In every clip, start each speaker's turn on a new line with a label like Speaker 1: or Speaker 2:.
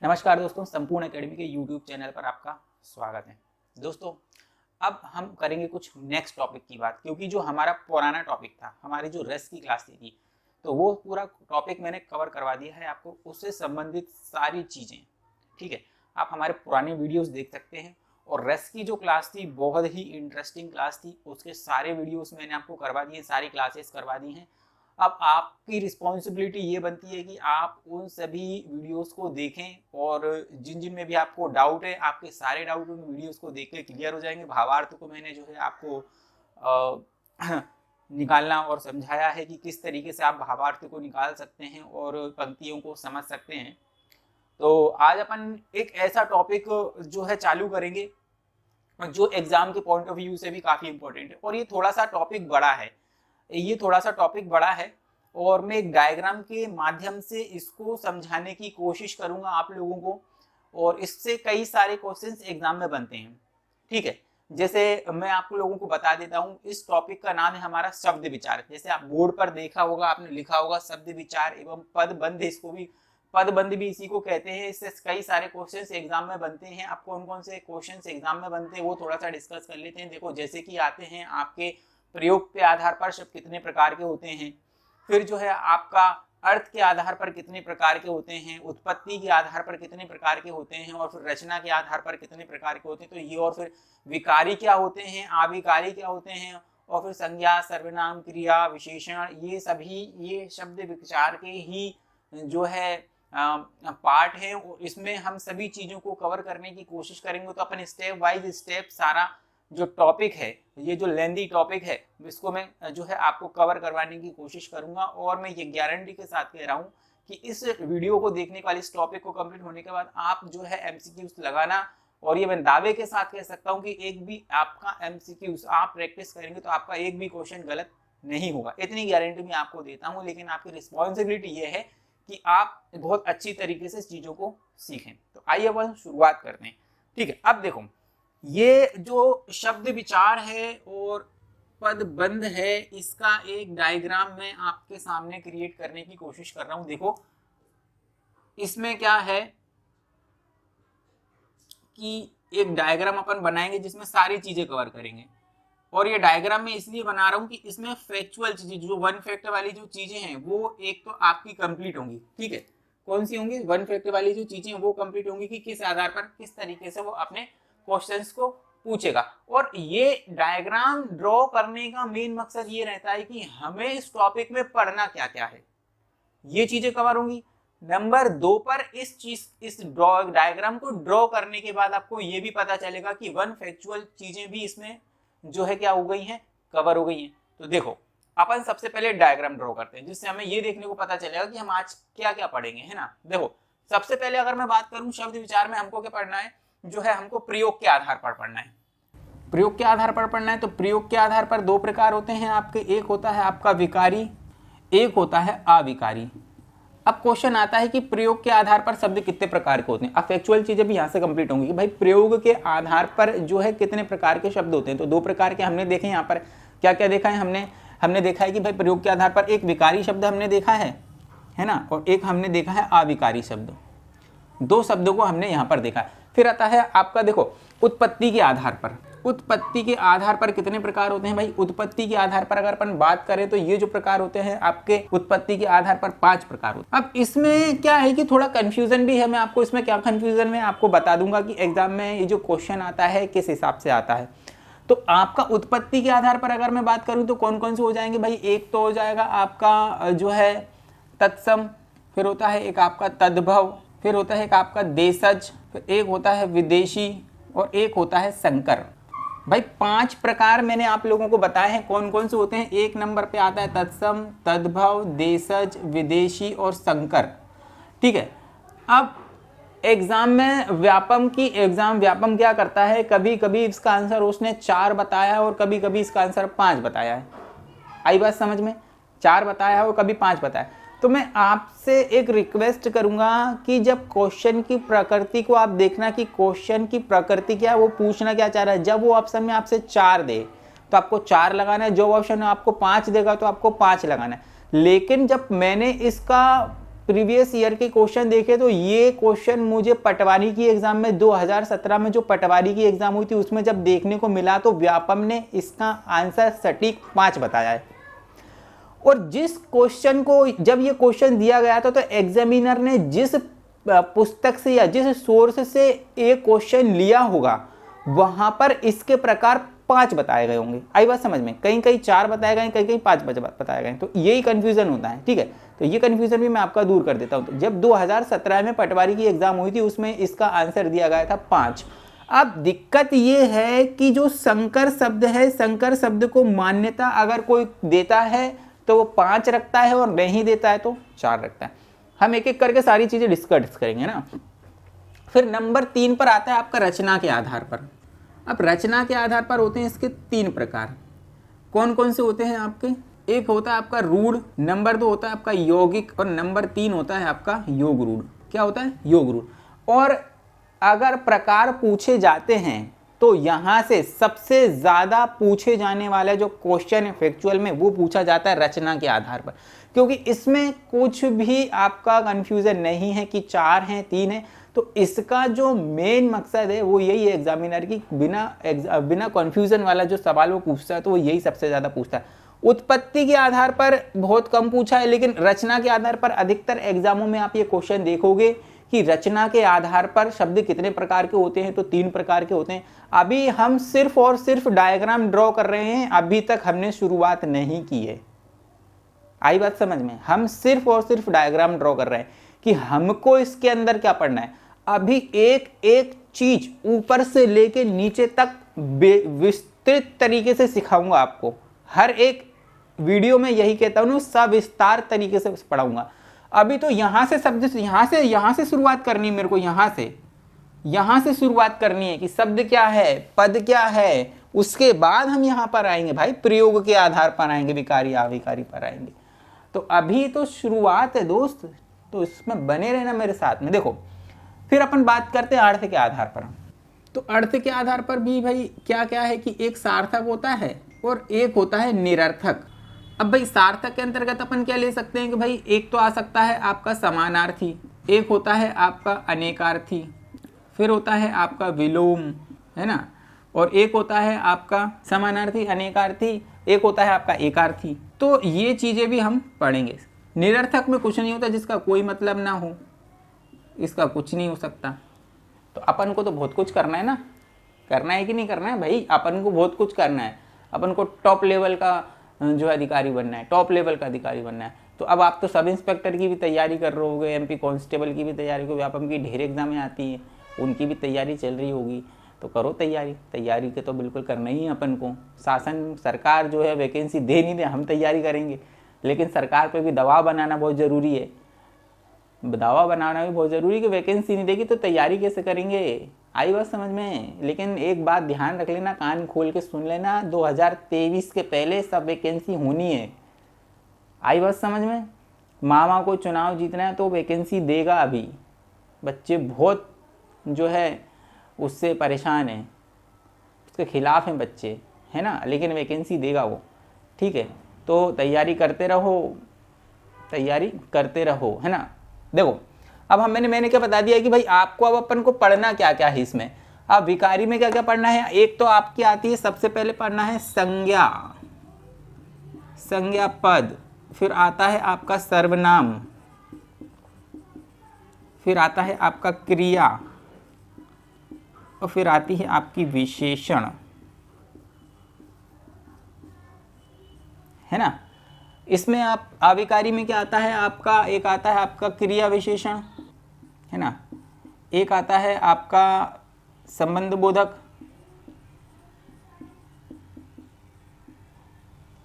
Speaker 1: नमस्कार दोस्तों, संपूर्ण एकेडमी के यूट्यूब चैनल पर आपका स्वागत है। दोस्तों, अब हम करेंगे कुछ नेक्स्ट टॉपिक की बात, क्योंकि जो हमारा पुराना टॉपिक था, हमारी जो रेस्ट की क्लास थी, तो वो पूरा टॉपिक मैंने कवर करवा दिया है आपको, उससे संबंधित सारी चीज़ें। ठीक है, आप हमारे पुराने वीडियोस देख सकते हैं। और रेस्ट की जो क्लास थी बहुत ही इंटरेस्टिंग क्लास थी, उसके सारे वीडियोस मैंने आपको करवा दिए, सारी क्लासेस करवा दी हैं। अब आपकी रिस्पॉन्सिबिलिटी ये बनती है कि आप उन सभी वीडियोस को देखें, और जिन जिन में भी आपको डाउट है, आपके सारे डाउट उन वीडियोस को देख के क्लियर हो जाएंगे। भावार्थ को मैंने जो है आपको निकालना और समझाया है कि किस तरीके से आप भावार्थ को निकाल सकते हैं और पंक्तियों को समझ सकते हैं। तो आज अपन एक ऐसा टॉपिक जो है चालू करेंगे जो एग्जाम के पॉइंट ऑफ व्यू से भी काफ़ी इंपॉर्टेंट है, और ये थोड़ा सा टॉपिक बड़ा है। और मैं एक डायग्राम के माध्यम से इसको समझाने की कोशिश करूंगा आप लोगों को, और इससे कई सारे क्वेश्चंस एग्जाम में बनते हैं। ठीक है, जैसे मैं आप लोगों को बता देता हूं, इस टॉपिक का नाम है हमारा शब्द विचार। जैसे आप बोर्ड पर देखा होगा, आपने लिखा होगा शब्द विचार एवं पदबंध, इसको भी पदबंध भी इसी को कहते हैं। इससे कई सारे क्वेश्चंस एग्जाम में बनते हैं। आप कौन कौन से क्वेश्चंस एग्जाम में बनते हैं वो थोड़ा सा डिस्कस कर लेते हैं। देखो, जैसे कि आते हैं आपके प्रयोग के आधार पर शब्द कितने प्रकार के होते हैं, फिर जो है आपका अर्थ के आधार पर कितने प्रकार के होते हैं, उत्पत्ति के आधार पर कितने प्रकार के होते हैं, और फिर रचना के आधार पर कितने प्रकार के होते हैं, तो ये, और फिर विकारी क्या होते हैं, आविकारी क्या होते हैं, और फिर संज्ञा, सर्वनाम, क्रिया, विशेषण, ये शब्द विचार के ही जो है पार्ट है। इसमें हम सभी चीजों को कवर करने की कोशिश करेंगे। तो अपन स्टेप बाय स्टेप सारा जो टॉपिक है, ये जो लेंदी टॉपिक है, इसको मैं जो है आपको कवर करवाने की कोशिश करूंगा। और मैं ये गारंटी के साथ कह रहा हूँ कि इस वीडियो को देखने के बाद, इस टॉपिक को कंप्लीट होने के बाद आप जो है एमसीक्यूज लगाना, और ये मैं दावे के साथ कह सकता हूँ कि एक भी आपका एमसीक्यूज आप प्रैक्टिस करेंगे तो आपका एक भी क्वेश्चन गलत नहीं होगा। इतनी गारंटी मैं आपको देता हूँ। लेकिन आपकी रिस्पॉन्सिबिलिटी ये है कि आप बहुत अच्छी तरीके से चीजों को सीखें। तो आइए अब शुरुआत करते हैं। ठीक है, अब देखो, ये जो शब्द विचार है और पदबंध है, इसका एक डायग्राम मैं आपके सामने क्रिएट करने की कोशिश कर रहा हूं। देखो, इसमें क्या है कि एक डायग्राम अपन बनाएंगे जिसमें सारी चीजें कवर करेंगे। और ये डायग्राम मैं इसलिए बना रहा हूं कि इसमें फैक्चुअल चीजें, जो वन फैक्ट वाली जो चीजें हैं, वो एक तो आपकी कंप्लीट होंगी। ठीक है, कौन सी होंगी? वन फैक्ट वाली जो चीजें वो कंप्लीट होंगी कि किस आधार पर, किस तरीके से वो अपने क्वेश्चंस को पूछेगा। और ये डायग्राम ड्रॉ करने का मेन मकसद ये रहता है कि हमें इस टॉपिक में पढ़ना क्या क्या है, ये चीजें कवर होंगी। नंबर 2 पर इस डायग्राम को ड्रॉ करने के बाद आपको ये भी पता चलेगा कि वन फैक्चुअल चीजें भी इसमें जो है क्या हो गई हैं, कवर हो गई हैं। तो देखो, अपन सबसे पहले डायग्राम ड्रॉ करते हैं, जिससे हमें ये देखने को पता चलेगा कि हम आज क्या क्या पढ़ेंगे, है ना। देखो, सबसे पहले अगर मैं बात करूं शब्द विचार में, हमको क्या पढ़ना है, जो है हमको प्रयोग के आधार पर पढ़ना है। प्रयोग के आधार पर पढ़ना है, तो प्रयोग के आधार पर दो प्रकार होते हैं आपके। एक होता है आपका विकारी, एक होता है अविकारी। अब क्वेश्चन आता है कि प्रयोग के आधार पर शब्द कितने प्रकार के होते हैं। अब फैक्चुअल चीजें भी यहाँ से कंप्लीट होंगी कि भाई प्रयोग के आधार पर जो है कितने प्रकार के शब्द होते हैं। तो दो प्रकार के हमने देखे। यहाँ पर क्या क्या देखा है हमने देखा है कि भाई प्रयोग के आधार पर एक विकारी शब्द हमने देखा है ना, और एक हमने देखा है अविकारी शब्द। दो शब्दों को हमने यहाँ पर देखा है। फिर आता है आपका, देखो, उत्पत्ति के आधार पर। उत्पत्ति के आधार पर कितने प्रकार होते हैं भाई? उत्पत्ति के आधार पर अगर अपन बात करें तो ये जो प्रकार होते हैं आपके, उत्पत्ति के आधार पर 5 प्रकार होते हैं। अब इसमें क्या है कि थोड़ा कंफ्यूजन भी है। मैं आपको इसमें क्या कंफ्यूजन है आपको बता दूंगा कि एग्जाम में ये जो क्वेश्चन आता है किस हिसाब से आता है। तो आपका उत्पत्ति के आधार पर अगर मैं बात करूं तो कौन कौन से हो जाएंगे भाई? एक तो हो जाएगा आपका जो है तत्सम, फिर होता है एक आपका तद्भव, फिर होता है एक आपका देशज, फिर एक होता है विदेशी, और एक होता है संकर। भाई 5 प्रकार मैंने आप लोगों को बताए हैं कौन कौन से होते हैं। एक नंबर पे आता है तत्सम, तद्भव, देशज, विदेशी और संकर। ठीक है, अब एग्जाम में व्यापम क्या करता है, कभी कभी इसका आंसर उसने 4 बताया है और कभी कभी इसका आंसर 5 बताया है। आई बात समझ में? 4 बताया है और कभी 5 बताया। तो मैं आपसे एक रिक्वेस्ट करूंगा कि जब क्वेश्चन की प्रकृति को आप देखना कि क्वेश्चन की प्रकृति क्या है, वो पूछना क्या चाह रहा है। जब वो ऑप्शन में आपसे 4 दे तो आपको 4 लगाना है, जो ऑप्शन आपको 5 देगा तो आपको 5 लगाना है। लेकिन जब मैंने इसका
Speaker 2: प्रीवियस ईयर के क्वेश्चन देखे तो ये क्वेश्चन मुझे पटवारी की एग्जाम में 2017 में जो पटवारी की एग्जाम हुई थी उसमें जब देखने को मिला तो व्यापम ने इसका आंसर सटीक 5 बताया है। और जिस क्वेश्चन को जब ये क्वेश्चन दिया गया था तो एग्जामिनर ने जिस पुस्तक से या जिस सोर्स से एक क्वेश्चन लिया होगा वहां पर इसके प्रकार 5 बताए गए होंगे। आई बात समझ में? कहीं कहीं 4 बताए गए, कहीं कहीं 5 बताए गए, तो यही कंफ्यूजन होता है। ठीक है, तो ये कंफ्यूजन भी मैं आपका दूर कर देता हूं। तो जब 2017 में पटवारी की एग्जाम हुई थी उसमें इसका आंसर दिया गया था 5। अब दिक्कत ये है कि जो संकर शब्द है, संकर शब्द को मान्यता अगर कोई देता है तो वो 5 रखता है और नहीं देता है तो 4 रखता है। हम एक एक करके सारी चीजें डिस्कस करेंगे ना। फिर नंबर 3 पर आता है आपका रचना के आधार पर। अब रचना के आधार पर होते हैं इसके 3 प्रकार। कौन कौन से होते हैं आपके? एक होता है आपका रूढ़, नंबर 2 होता है आपका यौगिक और नंबर 3 होता है आपका योग रूढ़। क्या होता है? योग रूढ़। और अगर प्रकार पूछे जाते हैं तो यहाँ से सबसे ज़्यादा पूछे जाने वाला जो क्वेश्चन है फैक्चुअल में वो पूछा जाता है रचना के आधार पर, क्योंकि इसमें कुछ भी आपका कन्फ्यूज़न नहीं है कि 4 हैं 3 हैं। तो इसका जो मेन मकसद है वो यही है एग्जामिनर की बिना कन्फ्यूज़न वाला जो सवाल वो पूछता है तो वो यही सबसे ज़्यादा पूछता है। उत्पत्ति के आधार पर बहुत कम पूछा है, लेकिन रचना के आधार पर अधिकतर एग्जामों में आप ये क्वेश्चन देखोगे कि रचना के आधार पर शब्द कितने प्रकार के होते हैं, तो 3 प्रकार के होते हैं। अभी हम सिर्फ और सिर्फ डायग्राम ड्रॉ कर रहे हैं, अभी तक हमने शुरुआत नहीं की है। आई बात समझ में? हम सिर्फ और सिर्फ डायग्राम ड्रॉ कर रहे हैं कि हमको इसके अंदर क्या पढ़ना है। अभी एक एक चीज ऊपर से लेके नीचे तक विस्तृत तरीके से सिखाऊंगा आपको। हर एक वीडियो में यही कहता हूं, सविस्तार तरीके से पढ़ाऊंगा। अभी तो यहां से शब्द यहां से शुरुआत करनी है मेरे को, यहां से शुरुआत करनी है कि शब्द क्या है, पद क्या है, उसके बाद हम यहां पर आएंगे भाई, प्रयोग के आधार पर आएंगे, विकारी अविकारी पर आएंगे। तो अभी तो शुरुआत है दोस्त, तो इसमें बने रहना मेरे साथ में। देखो फिर अपन बात करते हैं अर्थ के आधार पर। तो अर्थ के आधार पर भी भाई क्या क्या है कि एक सार्थक होता है और एक होता है निरर्थक। अब भाई सार्थक के अंतर्गत अपन क्या ले सकते हैं कि भाई एक तो आ सकता है आपका समानार्थी, एक होता है आपका अनेकार्थी, फिर होता है आपका विलोम, है ना, और एक होता है आपका समानार्थी, अनेकार्थी, एक होता है आपका एकार्थी। तो ये चीज़ें भी हम पढ़ेंगे। निरर्थक में कुछ नहीं होता जिसका कोई मतलब ना हो, इसका कुछ नहीं हो सकता। तो अपन को तो बहुत कुछ करना है ना, करना है कि नहीं करना है भाई? अपन को बहुत कुछ करना है। अपन को टॉप लेवल का जो अधिकारी बनना है, टॉप लेवल का अधिकारी बनना है। तो अब आप तो सब इंस्पेक्टर की भी तैयारी कर रहे होगे, MP कांस्टेबल की भी तैयारी को, व्यापम की ढेर एग्जामें आती हैं, उनकी भी तैयारी चल रही होगी। तो करो तैयारी के तो बिल्कुल करना ही है अपन को। शासन सरकार जो है वैकेंसी दे नहीं दे, हम तैयारी करेंगे, लेकिन सरकार पर भी दबाव बनाना बहुत ज़रूरी है। दवा बनाना भी बहुत ज़रूरी, कि वैकेंसी नहीं देगी तो तैयारी कैसे करेंगे। आई बात समझ में? लेकिन एक बात ध्यान रख लेना, कान खोल के सुन लेना, 2023 के पहले सब वैकेंसी होनी है। आई बात समझ में? मामा को चुनाव जीतना है तो वैकेंसी देगा। अभी बच्चे बहुत जो है उससे परेशान हैं, उसके खिलाफ हैं बच्चे, है ना, लेकिन वैकेंसी देगा वो। ठीक है, तो तैयारी करते रहो, है ना। देखो अब मैंने क्या बता दिया कि भाई आपको अब अपन को पढ़ना क्या क्या है इसमें। अब विकारी में क्या क्या पढ़ना है? एक तो आपकी आती है, सबसे पहले पढ़ना है संज्ञा पद, फिर आता है आपका सर्वनाम, फिर आता है आपका क्रिया, और फिर आती है आपकी विशेषण, है ना। इसमें आप अविकारी में क्या आता है आपका? एक आता है आपका क्रिया विशेषण, है ना, एक आता है आपका संबंध बोधक,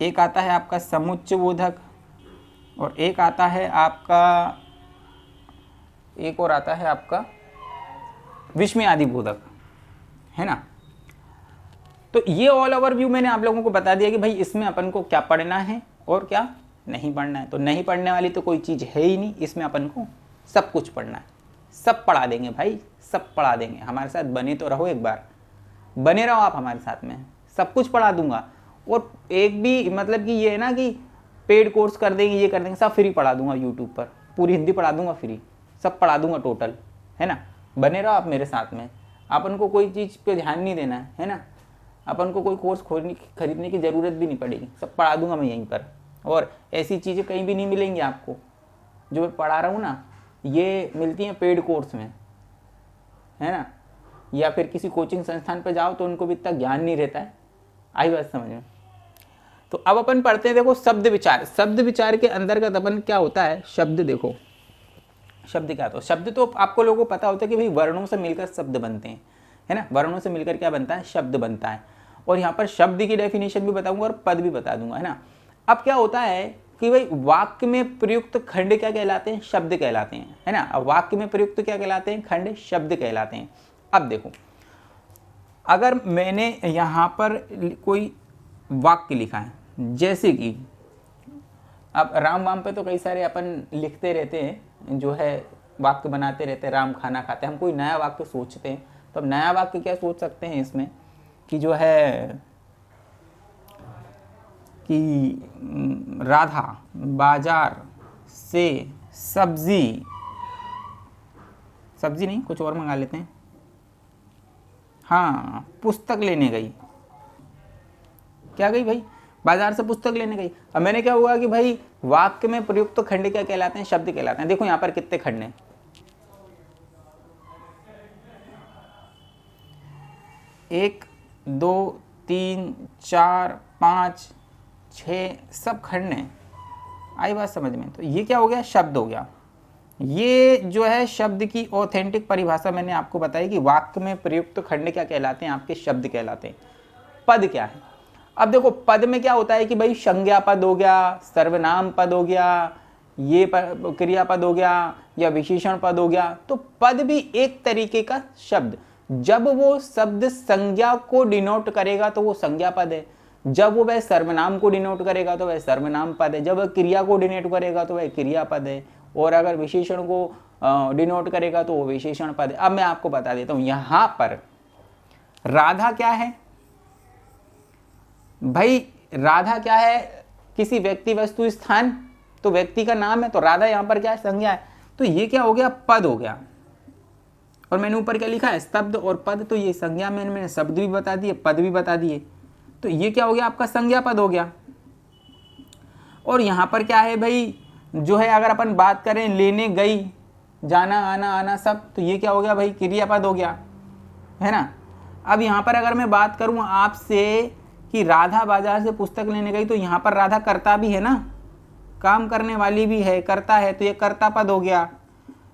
Speaker 2: एक आता है आपका समुच्चय बोधक, और एक आता है आपका, एक और आता है आपका विस्मयादि बोधक, है ना। तो ये ऑल ओवरव्यू मैंने आप लोगों को बता दिया कि भाई इसमें अपन को क्या पढ़ना है और क्या नहीं पढ़ना है। तो नहीं पढ़ने वाली तो कोई चीज़ है ही नहीं, इसमें अपन को सब कुछ पढ़ना है। सब पढ़ा देंगे भाई, सब पढ़ा देंगे। हमारे साथ बने तो रहो, एक बार बने रहो आप हमारे साथ में, सब कुछ पढ़ा दूंगा। और एक भी मतलब कि ये है ना कि पेड कोर्स कर देंगे, ये कर देंगे, सब फ्री पढ़ा दूंगा यूट्यूब पर, पूरी हिंदी पढ़ा दूंगा फ्री, सब पढ़ा दूंगा टोटल, है ना। बने रहो आप मेरे साथ में, अपन को कोई चीज़ पे ध्यान नहीं देना है ना, अपन को कोई कोर्स खरीदने की ज़रूरत भी नहीं पड़ेगी, सब पढ़ा दूंगा मैं यहीं पर। और ऐसी चीज़ें कहीं भी नहीं मिलेंगी आपको, जो मैं पढ़ा रहा हूँ ना, ये मिलती हैं पेड कोर्स में, है ना, या फिर किसी कोचिंग संस्थान पर जाओ तो उनको भी इतना ज्ञान नहीं रहता है। आई बात समझ में। तो अब अपन पढ़ते हैं, देखो शब्द विचार। शब्द विचार के अंतर्गत अपन क्या होता है, शब्द देखो, शब्द क्या होता है। शब्द तो आपको लोगों को पता होता है कि भाई वर्णों से मिलकर शब्द बनते हैं, है ना, वर्णों से मिलकर क्या बनता है, शब्द बनता है। और यहाँ पर शब्द की डेफिनेशन भी बताऊंगा और पद भी बता दूंगा, है ना। अब क्या होता है कि भाई वाक्य में प्रयुक्त खंड क्या कहलाते हैं, शब्द कहलाते हैं, है ना। अब वाक्य में प्रयुक्त क्या कहलाते हैं, खंड शब्द कहलाते हैं। अब देखो, अगर मैंने यहाँ पर कोई वाक्य लिखा है, जैसे कि अब राम वाम पे तो कई सारे अपन लिखते रहते हैं, जो है वाक्य बनाते रहते हैं, राम खाना खाते हैं। हम कोई नया वाक्य सोचते हैं तो अब नया वाक्य क्या सोच सकते हैं इसमें कि जो है कि राधा बाजार से सब्जी, सब्जी नहीं कुछ और मंगा लेते हैं, हाँ पुस्तक लेने गई। क्या गई भाई, बाजार से पुस्तक लेने गई। अब मैंने क्या हुआ कि भाई वाक्य में प्रयुक्त तो खंड क्या कहलाते हैं, शब्द कहलाते हैं। देखो यहाँ पर कितने खंड हैं, 1 2 3 4 5 6 सब खंड हैं। आई बात समझ में। तो ये क्या हो गया, शब्द हो गया। ये जो है शब्द की ऑथेंटिक परिभाषा मैंने आपको बताई कि वाक्य में प्रयुक्त खंड क्या कहलाते हैं, आपके शब्द कहलाते हैं। पद क्या है, अब देखो पद में क्या होता है कि भाई संज्ञा पद हो गया, सर्वनाम पद हो गया, ये क्रियापद हो गया या विशेषण पद हो गया। तो पद भी एक तरीके का शब्द, जब वो शब्द संज्ञा को डिनोट करेगा तो वो संज्ञा पद है, जब वो वह सर्वनाम को डिनोट करेगा तो वह सर्वनाम पद है, जब वह क्रिया को डिनोट करेगा तो वह क्रिया पद है, और अगर विशेषण को डिनोट करेगा तो वो विशेषण पद है। अब मैं आपको बता देता हूं, यहां पर राधा क्या है भाई, राधा क्या है, किसी व्यक्ति वस्तु स्थान, तो व्यक्ति का नाम है, तो राधा यहां पर क्या है, संज्ञा है। तो ये क्या हो गया, पद हो गया। और मैंने ऊपर क्या लिखा है, शब्द और पद, तो ये संज्ञा में मैंने शब्द भी बता दिए, पद भी बता दिए, तो ये क्या हो गया, आपका संज्ञा पद हो गया। और यहां पर क्या है भाई, जो है अगर अपन बात करें लेने गई, जाना आना आना सब, तो ये क्या हो गया भाई, क्रियापद हो गया, है ना। अब यहाँ पर अगर मैं बात करूँ आपसे कि राधा बाजार से पुस्तक लेने गई, तो यहाँ पर राधा कर्ता भी है ना, काम करने वाली भी है, करता है, तो ये कर्ता पद हो गया।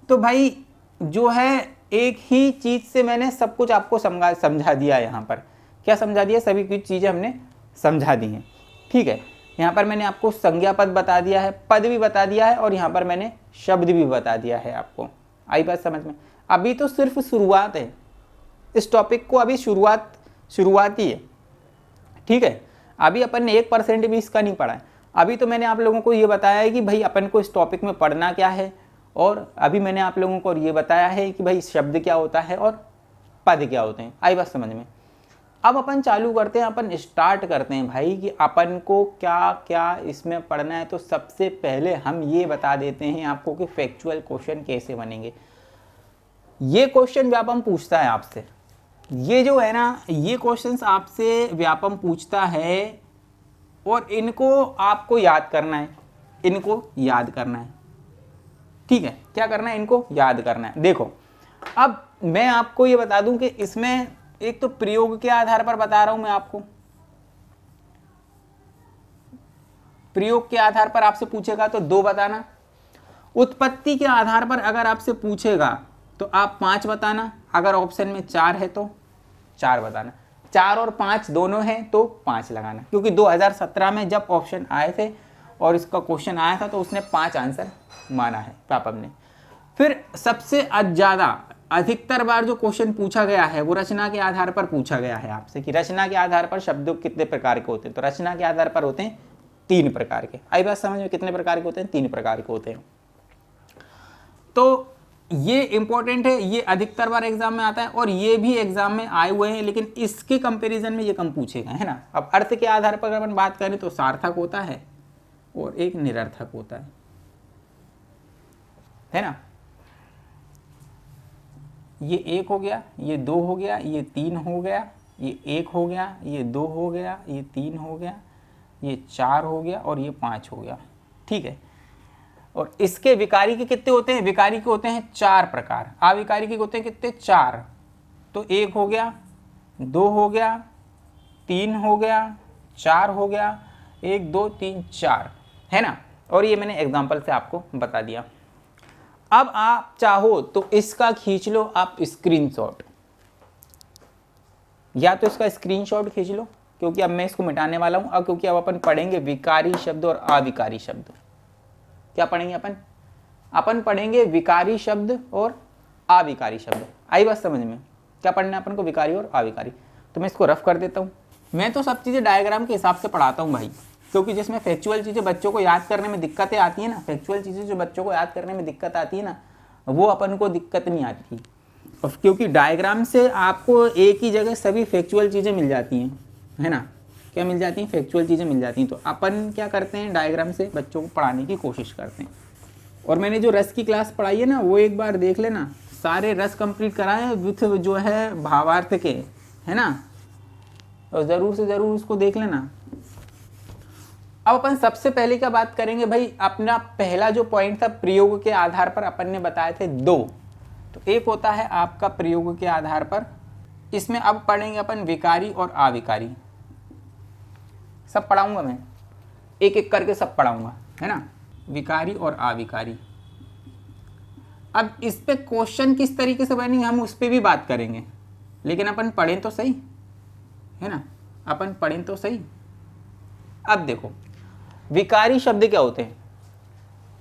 Speaker 2: तो भाई जो है एक ही चीज से मैंने सब कुछ आपको समझा दिया। यहाँ पर क्या समझा दिया, सभी कुछ चीजें हमने समझा दी हैं, ठीक है। यहाँ पर मैंने आपको संज्ञा पद बता दिया है, पद भी बता दिया है, और यहाँ पर मैंने शब्द भी बता दिया है आपको। आई बात समझ में। अभी तो सिर्फ शुरुआत है, इस टॉपिक को अभी शुरुआत ही है, ठीक है। अभी अपन ने 1% भी इसका नहीं पढ़ा है। अभी तो मैंने आप लोगों को ये बताया है कि भाई अपन को इस टॉपिक में पढ़ना क्या है, और अभी मैंने आप लोगों को ये बताया है कि भाई शब्द क्या होता है और पद क्या होते हैं। आई बात समझ में। अब अपन चालू करते हैं, अपन स्टार्ट करते हैं भाई कि अपन को क्या क्या इसमें पढ़ना है। तो सबसे पहले हम ये बता देते हैं आपको कि फैक्चुअल क्वेश्चन कैसे बनेंगे। ये क्वेश्चन व्यापम पूछता है आपसे, ये जो है ना, ये क्वेश्चंस आपसे व्यापम पूछता है, और इनको आपको याद करना है, इनको याद करना है, ठीक है। क्या करना है, इनको याद करना है। देखो अब मैं आपको ये बता दूं कि इसमें एक तो प्रयोग के आधार पर बता रहा हूं मैं आपको, प्रयोग के आधार पर आपसे पूछेगा तो 2 बताना, उत्पत्ति के आधार पर अगर आपसे पूछेगा तो आप 5 बताना, अगर ऑप्शन में 4 है तो 4 बताना, 4 और 5 दोनों हैं तो 5 लगाना, क्योंकि 2017 में जब ऑप्शन आए थे और इसका क्वेश्चन आया था तो उसने 5 आंसर माना है व्यापम ने। फिर सबसे ज़्यादा अधिकतर बार जो क्वेश्चन पूछा गया है वो रचना के आधार पर पूछा गया है आपसे कि रचना के आधार पर शब्द कितने प्रकार के होते हैं। तो रचना के आधार पर होते हैं 3 प्रकार के। आई बात समझ में, कितने प्रकार के होते हैं, 3 प्रकार के होते हैं। तो ये इंपॉर्टेंट है, ये अधिकतर बार एग्जाम में आता है, और ये भी एग्जाम में आए हुए हैं, लेकिन इसके कंपैरिजन में ये कम पूछे गए, है ना। अब अर्थ के आधार पर अगर अपन बात करें तो सार्थक होता है और एक निरर्थक होता है। है ना। ये 1 हो गया, ये 2 हो गया, ये 3 हो गया, ये 1 हो गया, ये 2 हो गया, ये 3 हो गया, ये 4 हो गया और ये 5 हो गया। ठीक है। और इसके विकारी के कितने होते हैं? विकारी के होते हैं 4 प्रकार, अविकारी के होते हैं कितने? 4। तो 1 हो गया, 2 हो गया, 3 हो गया, 4 हो गया, 1 2 3 4, है ना। और ये मैंने एग्जांपल से आपको बता दिया। अब आप चाहो तो इसका खींच लो आप स्क्रीनशॉट, या तो इसका स्क्रीनशॉट खींच लो, क्योंकि अब मैं इसको मिटाने वाला हूं। अब क्योंकि अब अपन पढ़ेंगे विकारी शब्द और अविकारी शब्द। क्या पढ़ेंगे अपन पढ़ेंगे विकारी शब्द और अविकारी शब्द। आई बात समझ में? क्या पढ़ना है अपन को? विकारी और अविकारी। तो मैं इसको रफ कर देता हूँ। मैं तो सब चीज़ें डायग्राम के हिसाब से पढ़ाता हूँ भाई, क्योंकि जिसमें फैक्चुअल चीज़ें बच्चों को याद करने में दिक्कतें आती है ना, फैक्चुअल चीज़ें जो बच्चों को याद करने में दिक्कत आती है ना, वो अपन को दिक्कत नहीं आती। और क्योंकि डायग्राम से आपको एक ही जगह सभी फैक्चुअल चीज़ें मिल जाती हैं, है ना। क्या मिल जाती हैं? फैक्चुअल चीज़ें मिल जाती हैं। तो अपन क्या करते हैं, डायग्राम से बच्चों को पढ़ाने की कोशिश करते हैं। और मैंने जो रस की क्लास पढ़ाई है ना, वो एक बार देख लेना, सारे रस कंप्लीट कराए विथ जो है भावार्थ के, है ना। और ज़रूर से ज़रूर उसको देख लेना। अब अपन सबसे पहले क्या बात करेंगे भाई, अपना पहला जो पॉइंट था प्रयोग के आधार पर अपन ने बताए थे 2। तो एक होता है आपका प्रयोग के आधार पर, इसमें अब पढ़ेंगे अपन विकारी और अविकारी। सब पढ़ाऊंगा मैं, एक एक करके सब पढ़ाऊंगा, है ना। विकारी और अविकारी। अब इस पे क्वेश्चन किस तरीके से बनेंगे हम उस पर भी बात करेंगे, लेकिन अपन पढ़ें तो सही, है ना। अपन पढ़ें तो सही। अब देखो विकारी शब्द क्या होते हैं?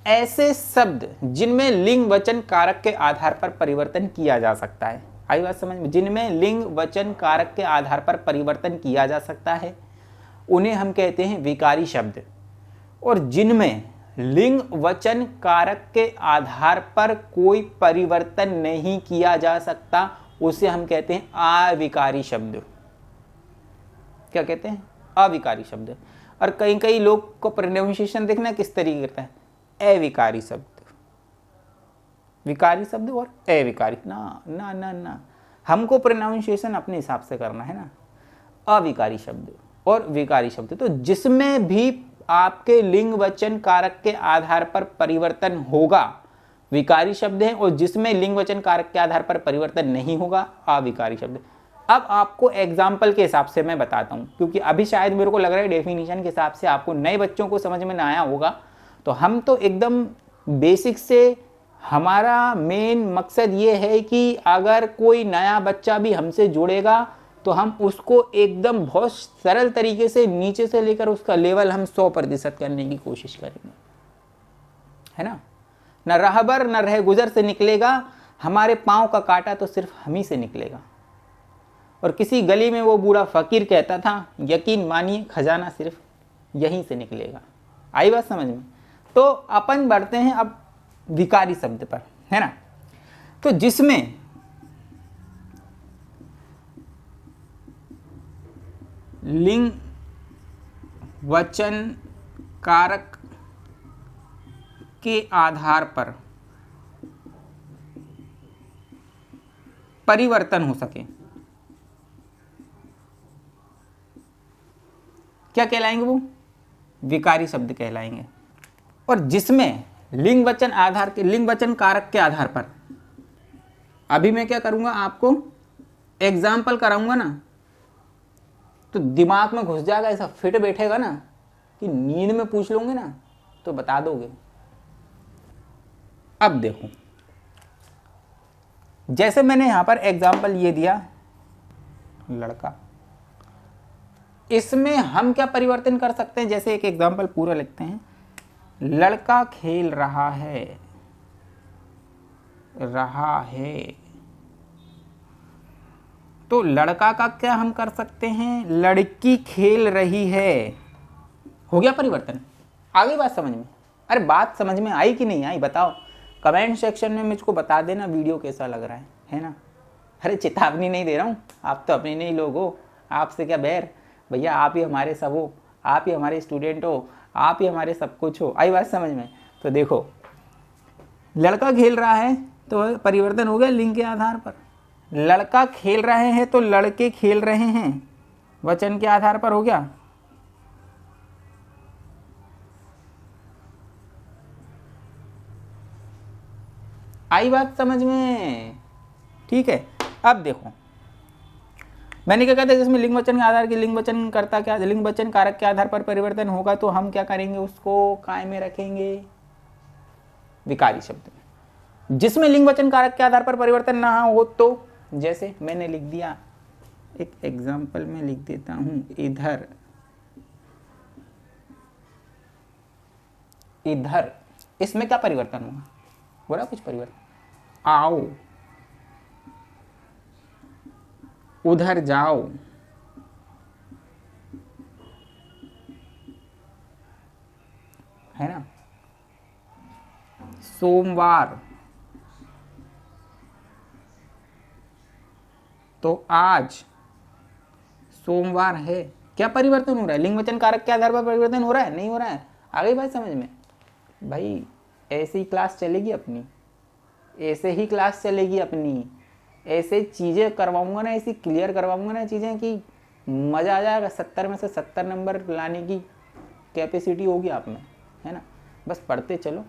Speaker 2: ऐसे शब्द जिनमें लिंग वचन कारक के आधार पर परिवर्तन किया जा सकता है। आई बात समझ में? जिनमें लिंग वचन कारक के आधार पर परिवर्तन किया जा सकता है उन्हें हम कहते हैं विकारी शब्द। और जिनमें लिंग वचन कारक के आधार पर कोई परिवर्तन नहीं किया जा सकता उसे हम कहते हैं अविकारी शब्द। क्या कहते हैं? अविकारी शब्द। और कई कई लोग को प्रोनाउंसिएशन देखना किस तरीके करता है, अविकारी शब्द, विकारी शब्द और अविकारी। ना ना ना ना, हमको प्रोनाउंसिएशन अपने हिसाब से करना है ना। अविकारी शब्द और विकारी शब्द, तो जिसमें भी आपके लिंग वचन कारक के आधार पर परिवर्तन होगा विकारी शब्द है, और जिसमें लिंग वचन कारक के आधार पर परिवर्तन नहीं होगा अविकारी शब्द। अब आपको एग्जाम्पल के हिसाब से मैं बताता हूँ, क्योंकि अभी शायद मेरे को लग रहा है डेफिनेशन के हिसाब से आपको नए बच्चों को समझ में ना आया होगा। तो हम तो एकदम बेसिक से, हमारा मेन मकसद ये है कि अगर कोई नया बच्चा भी हमसे जुड़ेगा तो हम उसको एकदम बहुत सरल तरीके से नीचे से लेकर उसका लेवल हम 100% करने की कोशिश करेंगे, है ना। न रहबर न रह गुजर से निकलेगा, हमारे पाँव का कांटा तो सिर्फ हम ही से निकलेगा। और किसी गली में वो बूढ़ा फकीर कहता था, यकीन मानिए खजाना सिर्फ यहीं से निकलेगा। आई बात समझ में? तो अपन बढ़ते हैं अब विकारी शब्द पर, है ना। तो जिसमें लिंग वचन कारक के आधार पर परिवर्तन हो सके, क्या कहलाएंगे? वो विकारी शब्द कहलाएंगे। और जिसमें लिंग वचन आधार के, लिंग वचन कारक के आधार पर, अभी मैं क्या करूंगा, आपको एग्जाम्पल कराऊंगा ना, तो दिमाग में घुस जाएगा, ऐसा फिट बैठेगा ना कि नींद में पूछ लोगे ना तो बता दोगे। अब देखो, जैसे मैंने यहां पर एग्जाम्पल ये दिया लड़का, इसमें हम क्या परिवर्तन कर सकते हैं? जैसे एक एग्जाम्पल पूरा लिखते हैं, लड़का खेल रहा है, तो लड़का का क्या हम कर सकते हैं? लड़की खेल रही है। हो गया परिवर्तन। आ गई बात समझ में? अरे बात समझ में आई कि नहीं आई बताओ, कमेंट सेक्शन में मुझको बता देना वीडियो कैसा लग रहा है ना। अरे चेतावनी नहीं दे रहा हूँ, आप तो अपने नहीं लोग हो, आपसे क्या बैर भैया, आप ही हमारे सब हो, आप ही हमारे स्टूडेंट हो, आप ही हमारे सब कुछ हो। आई बात समझ में? तो देखो लड़का खेल रहा है तो परिवर्तन हो गया लिंग के आधार पर। लड़का खेल रहे हैं तो लड़के खेल रहे हैं वचन के आधार पर हो गया। आई बात समझ में? ठीक है, अब देखो मैंने क्या कहता है, जिसमें लिंग वचन के आधार के लिंग वचन करता क्या लिंग वचन कारक के आधार पर परिवर्तन होगा तो हम क्या करेंगे, उसको कायम में रखेंगे विकारी शब्द में। जिसमें लिंग वचन कारक के आधार पर परिवर्तन ना हो तो जैसे मैंने लिख दिया, एक एग्जाम्पल में लिख देता हूं, इधर इधर, इसमें क्या परिवर्तन होगा, बोला कुछ परिवर्तन, आओ उधर जाओ, है ना। सोमवार तो आज सोमवार है, क्या परिवर्तन हो रहा है, लिंग वचन कारक के आधार पर परिवर्तन हो रहा है, नहीं हो रहा है। आ गई बात समझ में? भाई ऐसे ही क्लास चलेगी अपनी, ऐसे ही क्लास चलेगी अपनी, ऐसे चीज़ें करवाऊंगा ना, ऐसी क्लियर करवाऊंगा ना चीज़ें कि मज़ा आ जाएगा। 70 में से 70 नंबर लाने की कैपेसिटी होगी आप में, है ना। बस पढ़ते चलो।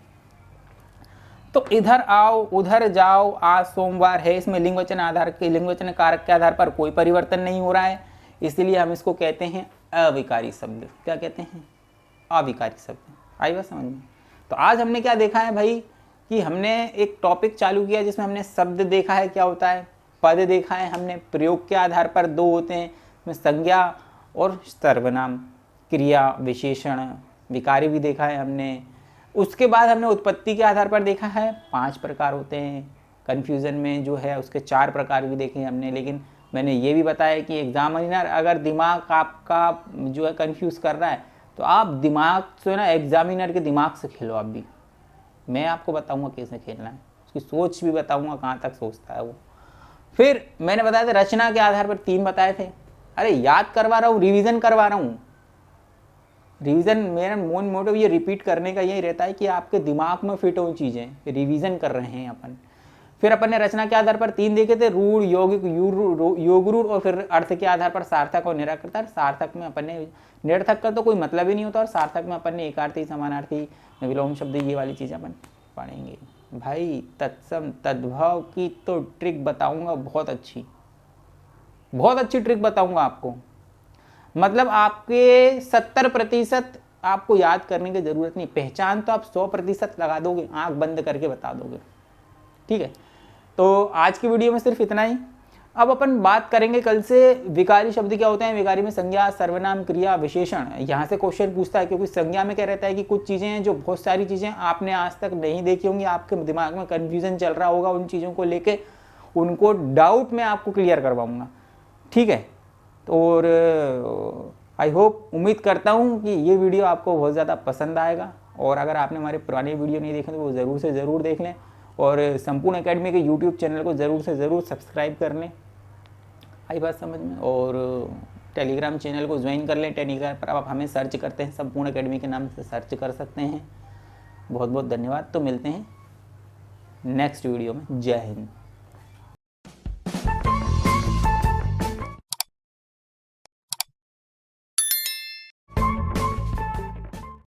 Speaker 2: तो इधर आओ उधर जाओ, आज सोमवार है, इसमें लिंग वचन आधार के लिंग वचन कारक के आधार पर कोई परिवर्तन नहीं हो रहा है, इसलिए हम इसको कहते हैं अविकारी शब्द। क्या कहते हैं? अविकारी शब्द। आई बात समझ में? तो आज हमने क्या देखा है भाई, कि हमने एक टॉपिक चालू किया जिसमें हमने शब्द देखा है क्या होता है, पद देखा है हमने, प्रयोग के आधार पर दो होते हैं, इसमें संज्ञा और सर्वनाम, क्रिया विशेषण विकारी भी देखा है हमने। उसके बाद हमने उत्पत्ति के आधार पर देखा है 5 प्रकार होते हैं, कन्फ्यूज़न में जो है उसके 4 प्रकार भी देखे हमने। लेकिन मैंने ये भी बताया कि एग्जामिनर अगर दिमाग आपका जो है कन्फ्यूज़ कर रहा है तो आप दिमाग से ना, एग्जामिनर के दिमाग से खेलो। आप भी, मैं आपको बताऊंगा कैसे खेलना है, उसकी सोच भी बताऊंगा कहाँ तक सोचता है वो। फिर मैंने बताया था रचना के आधार पर 3 बताए थे। अरे याद करवा रहा हूँ, रिवीजन करवा रहा हूँ। रिवीजन मेरा मेन मोटिव ये रिपीट करने का यही रहता है कि आपके दिमाग में फिट हो चीज़ें, रिवीजन कर रहे हैं अपन। फिर अपन ने रचना के आधार पर 3 देखे थे, रूढ़, यौगिक, योगरूढ़, और फिर अर्थ के आधार पर सार्थक और निरर्थक। सार्थक में अपन ने, निरर्थक का तो कोई मतलब ही नहीं होता, और सार्थक में अपन ने एकार्थी, समानार्थी, विलोम शब्द, ये वाली चीज़ें अपन पढ़ेंगे। भाई तत्सम तद्भव की तो ट्रिक बताऊंगा, बहुत अच्छी ट्रिक बताऊंगा आपको। मतलब आपके 70% आपको याद करने की जरूरत नहीं, पहचान तो आप 100% लगा दोगे, आंख बंद करके बता दोगे। ठीक है, तो आज की वीडियो में सिर्फ इतना ही। अब अपन बात करेंगे कल से विकारी शब्द क्या होते हैं। विकारी में संज्ञा, सर्वनाम, क्रिया, विशेषण। यहाँ से क्वेश्चन पूछता है, क्योंकि संज्ञा में क्या रहता है कि कुछ चीज़ें हैं जो, बहुत सारी चीज़ें आपने आज तक नहीं देखी होंगी, आपके दिमाग में कन्फ्यूजन चल रहा होगा उन चीज़ों को लेके, उनको डाउट में आपको क्लियर करवाऊंगा। ठीक है, और आई होप, उम्मीद करता हूँ कि ये वीडियो आपको बहुत ज़्यादा पसंद आएगा। और अगर आपने हमारे पुराने वीडियो नहीं देखे तो वो ज़रूर से ज़रूर देख लें, और संपूर्ण एकेडमी के यूट्यूब चैनल को ज़रूर से ज़रूर सब्सक्राइब कर लें। आई बात समझ में? और टेलीग्राम चैनल को ज्वाइन कर लें। टेलीग्राम पर आप हमें सर्च करते हैं, संपूर्ण एकेडमी के नाम से सर्च कर सकते हैं। बहुत बहुत धन्यवाद। तो मिलते हैं नेक्स्ट वीडियो में। जय हिंद।